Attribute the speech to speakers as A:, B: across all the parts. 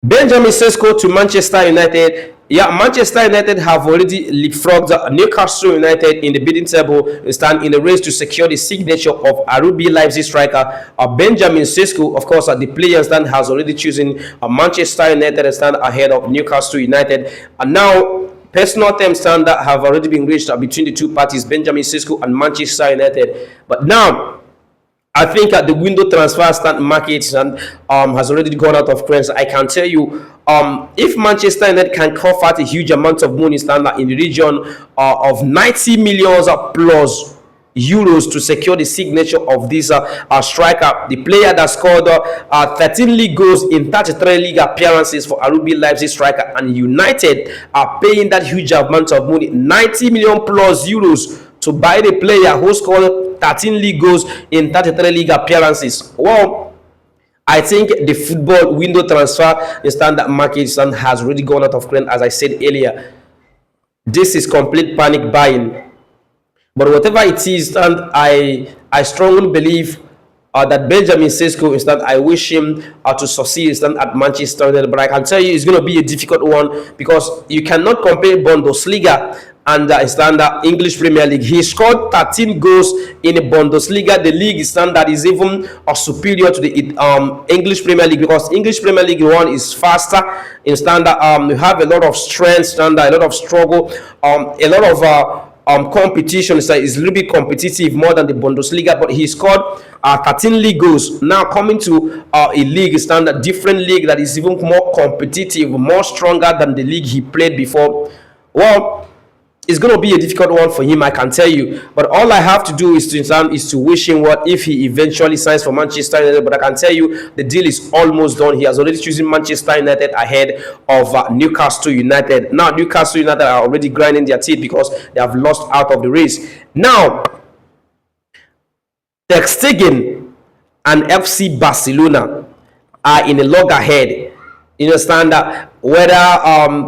A: Benjamin Sesko to Manchester United. Yeah, Manchester United have already leapfrogged Newcastle United in the bidding table, stand in the race to secure the signature of RB Leipzig striker Benjamin Sesko. Of course, the player stand has already chosen Manchester United stand ahead of Newcastle United. And now, personal terms stand that have already been reached between the two parties, Benjamin Sesko and Manchester United. But now, I think the window transfer stand market and has already gone out of cranes. I can tell you, if Manchester United can cough out a huge amount of money stand in the region of 90 million plus euros to secure the signature of this striker, the player that scored 13 league goals in 33 league appearances for RB Leipzig striker, and United are paying that huge amount of money, 90 million plus euros, to buy the player who scored 13 league goals in 33 league appearances. Well, I think the football window transfer, the standard market stand has really gone out of crane. As I said earlier, this is complete panic buying. But whatever it is, and I strongly believe that Benjamin Sesko is that I wish him to succeed at Manchester United. But I can tell you it's going to be a difficult one, because you cannot compare Bundesliga and standard English Premier League. He scored 13 goals in the Bundesliga. The league standard is even superior to the English Premier League, because English Premier League one is faster in standard. You have a lot of strength standard, a lot of struggle, a lot of competition is a little bit competitive more than the Bundesliga. But he scored 13 league goals. Now coming to a league standard, different league that is even more competitive, more stronger than the league he played before. Well, it's going to be a difficult one for him, I can tell you. But all I have to do is to wish him what if he eventually signs for Manchester United. But I can tell you the deal is almost done. He has already chosen Manchester United ahead of Newcastle United. Now Newcastle United are already grinding their teeth because they have lost out of the race. Now, Ter Stegen and FC Barcelona are in a log ahead. You understand that whether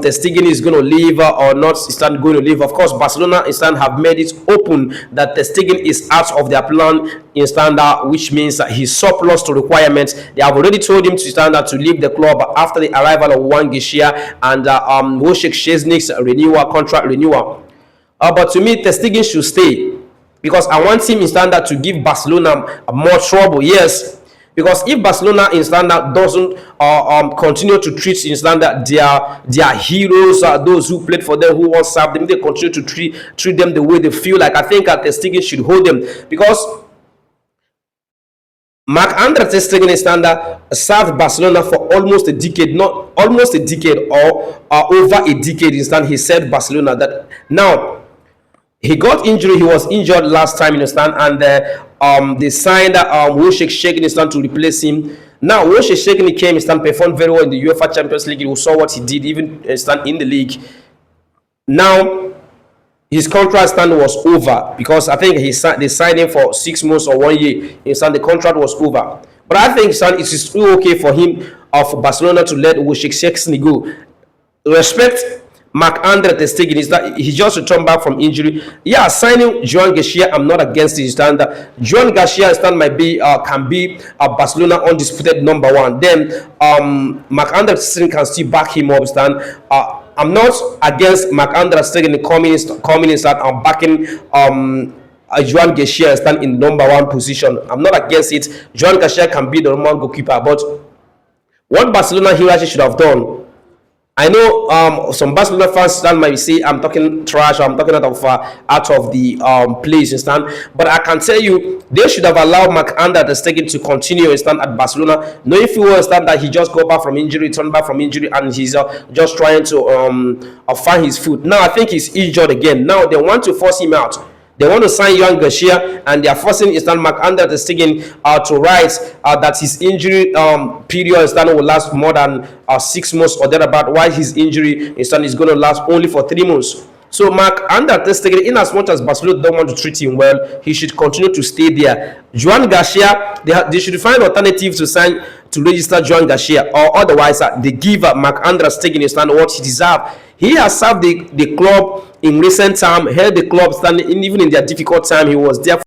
A: Ter Stegen is going to leave or not, is not going to leave. Of course, Barcelona have made it open that Ter Stegen is out of their plan in standard, which means that he's surplus to requirements. They have already told him to standard to leave the club after the arrival of Juan Garcia and Wojciech Szczesny's contract renewal. But to me, Ter Stegen should stay, because I want him in standard to give Barcelona more trouble. Yes. Because if Barcelona in standard doesn't continue to treat in standard their heroes, those who played for them, who once served them, they continue to treat them the way they feel like, I think Ter Stegen should hold them. Because Marc-Andre Ter Stegen in standard served Barcelona for almost a decade, not almost a decade or over a decade in standard. He served Barcelona. That now he got injured. He was injured last time in the stand, and they signed Wojciech Szczesny to replace him. Now Wojciech Szczesny came and performed very well in the UEFA Champions League. We saw what he did even stand in the league. Now his contract stand was over, because I think they signed him for 6 months or 1 year. The contract was over. But I think it is still okay for him for Barcelona to let Wojciech Szczesny go. Respect Marc-Andre Ter Stegen is that he just returned back from injury. Yeah, signing Juan Garcia, I'm not against his stand. Juan Garcia stand might be can be Barcelona undisputed number one. Then Marc-Andre Ter Stegen can still back him up. Stand. I'm not against Marc-Andre Ter Stegen coming in stand. I'm backing Juan Garcia stand in number one position. I'm not against it. Juan Garcia can be the number one goalkeeper, but what Barcelona here actually should have done. I know some Barcelona fans might say I'm talking trash, or I'm talking out of the place, stand. But I can tell you they should have allowed Marc-Andre Ter Stegen to continue and stand at Barcelona, knowing full well stand that he just got back from injury, turned back from injury, and he's just trying to find his foot. Now I think he's injured again. Now they want to force him out. They want to sign Juan Garcia, and they are forcing Marc-Andre Ter Stegen to write that his injury period will last more than 6 months or thereabout, while his injury is going to last only for 3 months. So Marc-Andre Ter Stegen, in as much as Barcelona don't want to treat him well, he should continue to stay there. Juan Garcia, they should find alternatives to register Juan Garcia, or otherwise they give Marc-Andre Ter Stegen what he deserves. He has served the club in recent time, held the club standing even in their difficult time. He was there